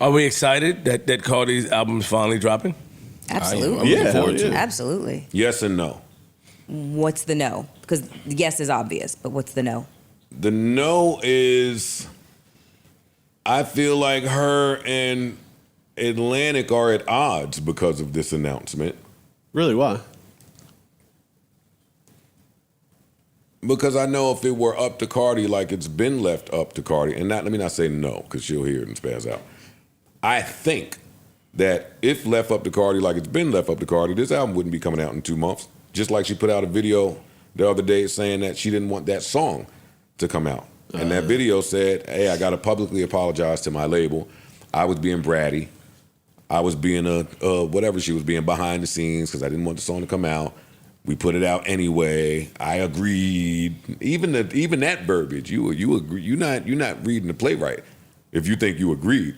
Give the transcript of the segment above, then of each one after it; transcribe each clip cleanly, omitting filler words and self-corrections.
Are we excited that Cardi's album is finally dropping? Absolutely. Absolutely. Yes and no. What's the no? Because yes is obvious, but what's the no? The no is, I feel like her and Atlantic are at odds because of this announcement. Really? Why? Because I know if it were up to Cardi, like it's been left up to Cardi, and let me not say no, because she'll hear it and spaz out. I think that if left up to Cardi, like it's been left up to Cardi, this album wouldn't be coming out in 2 months. Just like she put out a video the other day saying that she didn't want that song to come out. And that video said, hey, I got to publicly apologize to my label. I was being bratty. I was being whatever she was being behind the scenes because I didn't want the song to come out. We put it out anyway. I agreed. Even that verbiage, you agree. You're not reading the playwright if you think you agreed.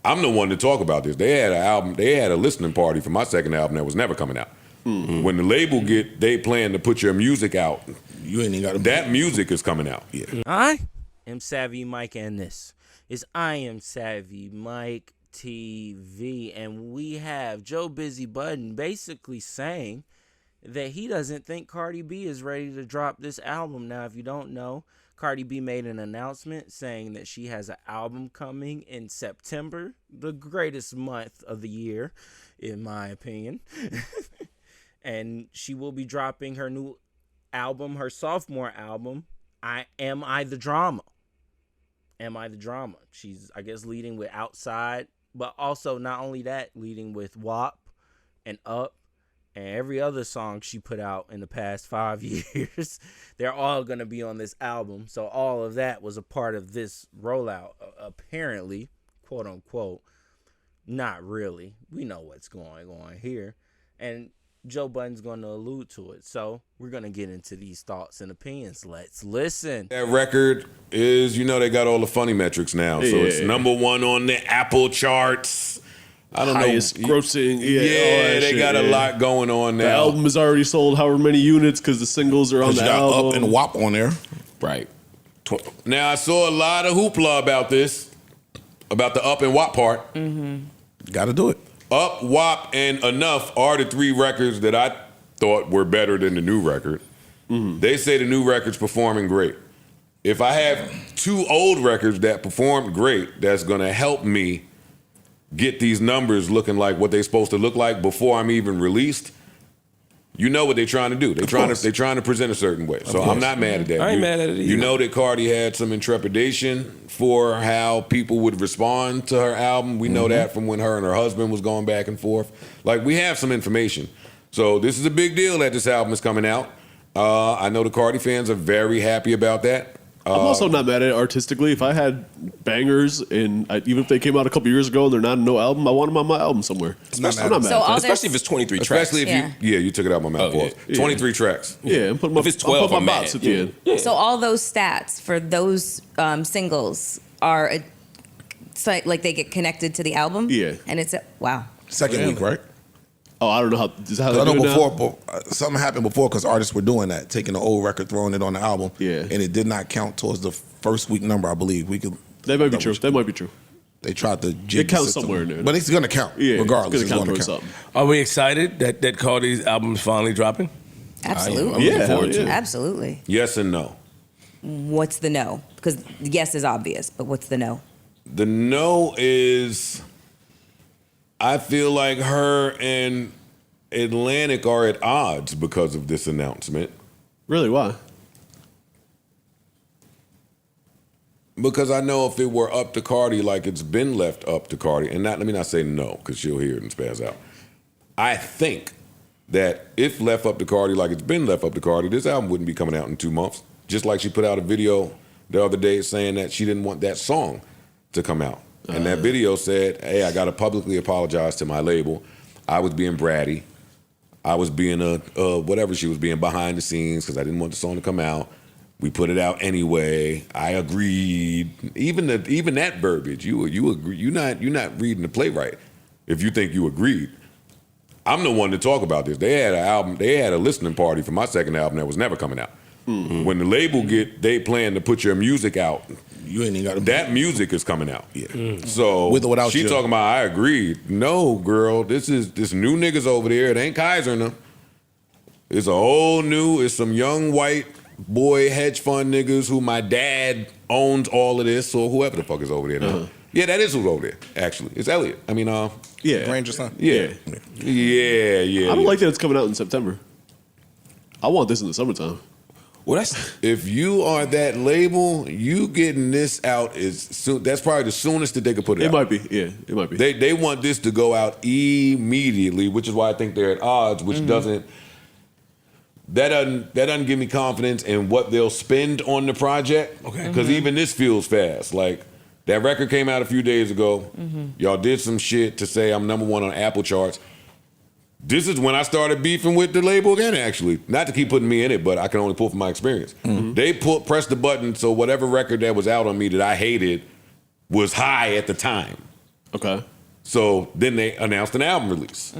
I'm the one to talk about this. They had an album. They had a listening party for my second album that was never coming out. Mm-hmm. When the label they plan to put your music out, you ain't even got that music is coming out. Yeah. I am Savvy Mike, and this is I Am Savvy Mike TV, and we have Joe Busy Budden basically saying that he doesn't think Cardi B is ready to drop this album. Now, if you don't know, Cardi B made an announcement saying that she has an album coming in September, the greatest month of the year, in my opinion. And she will be dropping her new album, her sophomore album, Am I the Drama? Am I the Drama? She's, I guess, leading with Outside, but also not only that, leading with WAP and Up and every other song she put out in the past 5 years. They're all going to be on this album. So all of that was a part of this rollout, apparently, quote unquote. Not really. We know what's going on here. And Joe Budden's going to allude to it. So we're going to get into these thoughts and opinions. Let's listen. That record is, they got all the funny metrics now. So it's #1 on the Apple charts. I don't Highest know. grossing. They got a lot going on now. The album has already sold however many units because the singles are on the album. Up and WAP on there. Right. Now, I saw a lot of hoopla about this, about the Up and WAP part. Mm-hmm. Got to do it. Up, WAP, and Enough are the 3 records that I thought were better than the new record. Mm-hmm. They say the new record's performing great. If I have 2 old records that performed great, that's going to help me get these numbers looking like what they're supposed to look like before I'm even released. You know what they're trying to do. They're trying to present a certain way. So I'm not mad at that. I ain't mad at it either. You know that Cardi had some intrepidation for how people would respond to her album. We know that from when her and her husband was going back and forth. Like, we have some information. So this is a big deal that this album is coming out. I know the Cardi fans are very happy about that. I'm also not mad at it artistically. If I had bangers, and even if they came out a couple years ago and they're not a no album, I want them on my album somewhere. I'm not mad. Especially if it's 23 tracks. Especially if you took it out my mouth. 23 tracks. Yeah, and put my, if it's 12, I'm at the end. Yeah. So all those stats for those singles are like they get connected to the album. Yeah, and it's wow. Second week, right? Oh, I don't know how. Is that how I they know do it before, something happened before because artists were doing that, taking the old record, throwing it on the album. Yeah, and it did not count towards the first week number. I believe That might be true. That might be true. They tried to jig it counts somewhere in there, but it's going to count regardless. It's going to count towards something. Are we excited that Cardi's album is finally dropping? Absolutely. Yeah. Absolutely. Yes and no. What's the no? Because yes is obvious, but what's the no? The no is, I feel like her and Atlantic are at odds because of this announcement. Really? Why? Because I know if it were up to Cardi, like it's been left up to Cardi, and let me not say no, because she'll hear it and spaz out. I think that if left up to Cardi, like it's been left up to Cardi, this album wouldn't be coming out in 2 months. Just like she put out a video the other day saying that she didn't want that song to come out. And that video said, hey, I got to publicly apologize to my label. I was being bratty. I was being whatever she was being behind the scenes because I didn't want the song to come out. We put it out anyway. I agreed. Even that verbiage, you agree. You're not reading the playwright if you think you agreed. I'm the one to talk about this. They had an album. They had a listening party for my second album that was never coming out. Mm-hmm. When the label they plan to put your music out, You ain't even got to. That music is coming out. Yeah. So With or without she you. talking about, I agree. No, girl, this new niggas over there. It ain't Kaiser and them. It's a whole new, it's some young white boy hedge fund niggas who my dad owns all of this, or whoever the fuck is over there now. Yeah, that is who's over there, actually. It's Elliot. I mean, Yeah. Granger's son. yeah. Yeah. I don't like that it's coming out in September. I want this in the summertime. Well, that's If you are that label, you getting this out is soon. That's probably the soonest that they could put it out. It might be. Yeah, it might be. They want this to go out immediately, which is why I think they're at odds, which doesn't give me confidence in what they'll spend on the project. Okay. Because even this feels fast. Like that record came out a few days ago. Y'all did some shit to say I'm number 1 on Apple charts. This is when I started beefing with the label again, actually. Not to keep putting me in it, but I can only pull from my experience. They pressed the button so whatever record that was out on me that I hated was high at the time. Okay. So then they announced an album release.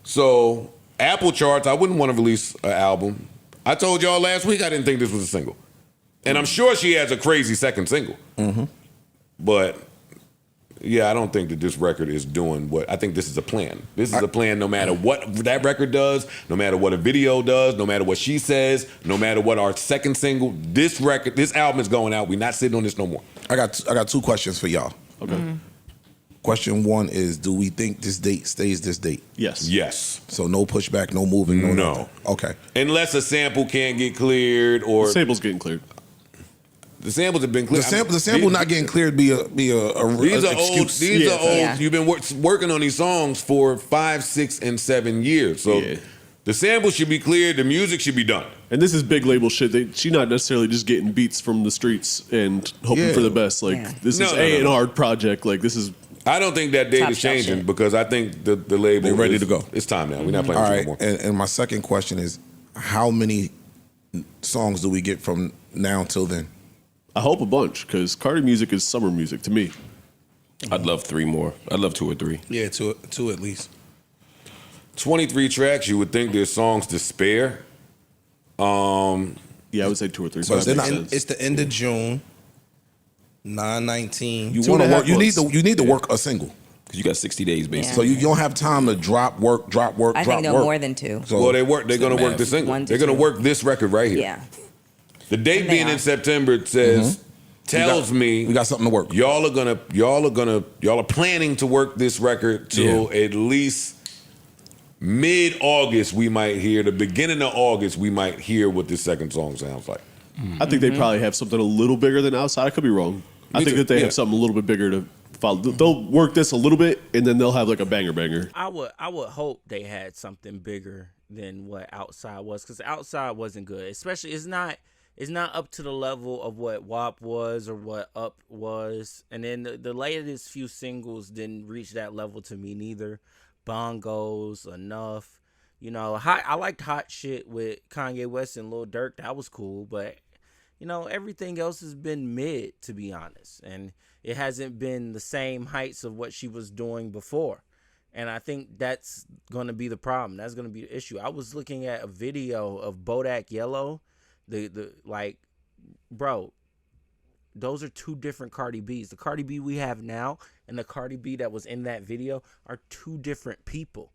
So Apple charts, I wouldn't want to release an album. I told y'all last week I didn't think this was a single. And I'm sure she has a crazy second single. But yeah, I don't think that this record is doing what, I think this is a plan. This is a plan no matter what that record does, no matter what a video does, no matter what she says, no matter what our second single, this album is going out. We're not sitting on this no more. I got 2 questions for y'all. Okay. Question 1 is, do we think this date stays this date? Yes. Yes. So no pushback, no moving, no No. nothing. Okay. Unless a sample can't get cleared or The sample's getting cleared. the samples have been The cleared. sample not getting cleared be a These are excuse. old. These are old. Yeah. You've been working on these songs for 5, 6, and 7 years. So Yeah. the sample should be cleared. The music should be done. And this is big label shit. She not necessarily just getting beats from the streets and hoping Yeah. for the best. Like Yeah. this No, is no, no, A&R project. Like this is I don't think that date Top is shelf changing shit. because I think the label They're ready is- to go. It's time now. We're not playing All with right. you no more. And my second question is, how many songs do we get from now till then? I hope a bunch because Cardi music is summer music to me. I'd love 3 more. I'd love 2 or 3. Yeah, two at least. 23 tracks. You would think there's songs to spare. Yeah, I would say 2 or 3. So That they're makes not- sense. It's the end of June. 9/19. You 2.5 want to work. You months. need to work a single. Because you got 60 days, basically. So you don't have time to drop work. I think no more than 2. So Well, they're going to work the single. 1 to They're going to 2. work this record right here. Yeah. The date And they being in are. September it says tells me we got something to work. y'all are planning to work this record till at least mid-August. We might hear the beginning of August. We might hear what this second song sounds like. I think they probably have something a little bigger than Outside. I could be wrong. I Me think too, that they yeah. have something a little bit bigger to follow. They'll work this a little bit and then they'll have like a banger. I would hope they had something bigger than what Outside was, because Outside wasn't good. Especially it's not up to the level of what WAP was or what Up was. And then the latest few singles didn't reach that level to me neither. Bongos, Enough. You know, I liked Hot Shit with Kanye West and Lil Durk. That was cool, but you know, everything else has been mid, to be honest. And it hasn't been the same heights of what she was doing before. And I think that's going to be the problem. That's going to be the issue. I was looking at a video of Bodak Yellow. Bro, those are 2 different Cardi Bs. The Cardi B we have now and the Cardi B that was in that video are 2 different people.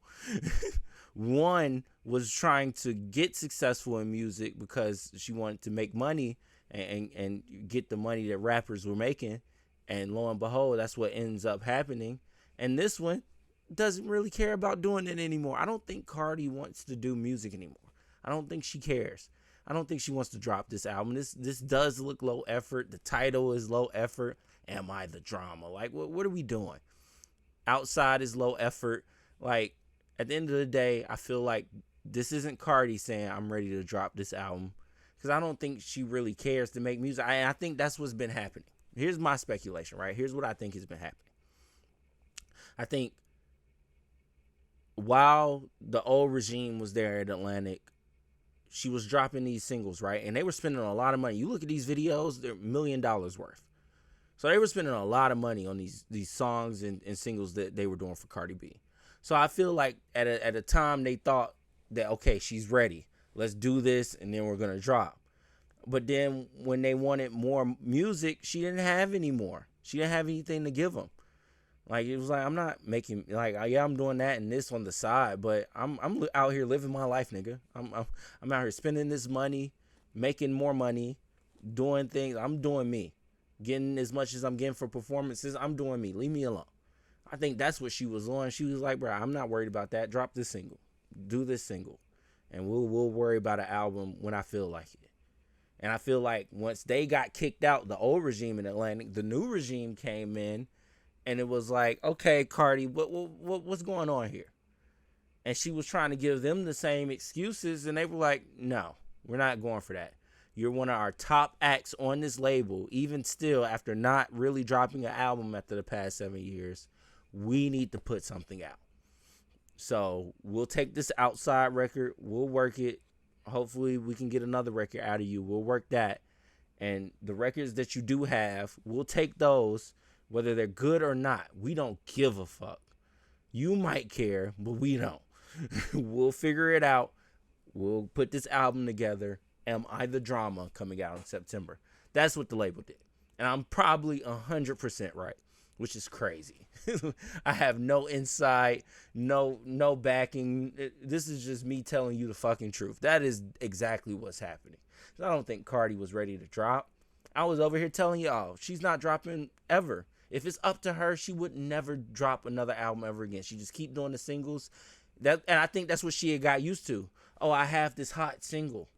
One was trying to get successful in music because she wanted to make money and get the money that rappers were making. And lo and behold, that's what ends up happening. And this one doesn't really care about doing it anymore. I don't think Cardi wants to do music anymore. I don't think she cares. I don't think she wants to drop this album. This does look low effort. The title is low effort. Am I the drama? Like, what are we doing? Outside is low effort. Like, at the end of the day, I feel like this isn't Cardi saying I'm ready to drop this album, because I don't think she really cares to make music. I think that's what's been happening. Here's my speculation, right? Here's what I think has been happening. I think while the old regime was there at Atlantic, she was dropping these singles, right? And they were spending a lot of money. You look at these videos, they're $1 million worth. So they were spending a lot of money on these songs and singles that they were doing for Cardi B. So I feel like at a time they thought that, okay, she's ready. Let's do this, and then we're going to drop. But then when they wanted more music, she didn't have any more. She didn't have anything to give them. Like, it was like, I'm not making, like, yeah, I'm doing that and this on the side, but I'm out here living my life, nigga. I'm out here spending this money, making more money, doing things. I'm doing me. Getting as much as I'm getting for performances, I'm doing me. Leave me alone. I think that's what she was on. She was like, bro, I'm not worried about that. Drop this single. Do this single. And we'll worry about an album when I feel like it. And I feel like once they got kicked out, the old regime in Atlantic, the new regime came in, and it was like, okay, Cardi, what's going on here? And she was trying to give them the same excuses, and they were like, no, we're not going for that. You're one of our top acts on this label, even still, after not really dropping an album after the past 7 years. We need to put something out. So we'll take this outside record, we'll work it. Hopefully we can get another record out of you. We'll work that. And the records that you do have, we'll take those, whether they're good or not. We don't give a fuck. You might care, but we don't. We'll figure it out. We'll put this album together. Am I the Drama coming out in September? That's what the label did. And I'm probably 100% right, which is crazy. I have no insight, no backing. This is just me telling you the fucking truth. That is exactly what's happening. I don't think Cardi was ready to drop. I was over here telling y'all, she's not dropping ever. If it's up to her, she would never drop another album ever again. She just keep doing the singles. And I think that's what she had got used to. Oh, I have this hot single.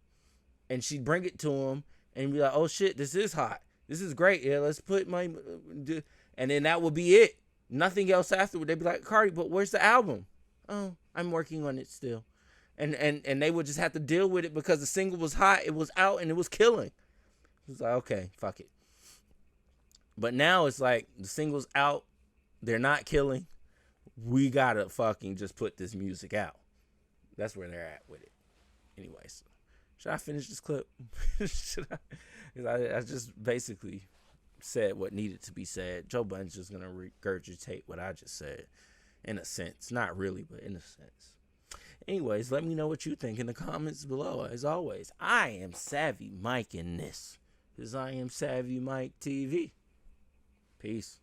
And she'd bring it to him and be like, oh shit, this is hot. This is great. Yeah, let's put my... And then that would be it. Nothing else afterward. They'd be like, Cardi, but where's the album? Oh, I'm working on it still. And they would just have to deal with it because the single was hot, it was out, and it was killing. It was like, okay, fuck it. But now it's like the single's out, they're not killing. We gotta fucking just put this music out. That's where they're at with it. Anyways, should I finish this clip? Should I? Because I just basically said what needed to be said. Joe Budden's just gonna regurgitate what I just said, in a sense. Not really, but in a sense. Anyways, let me know what you think in the comments below. As always, I am Savvy Mike in this. Because I am Savvy Mike TV. Peace.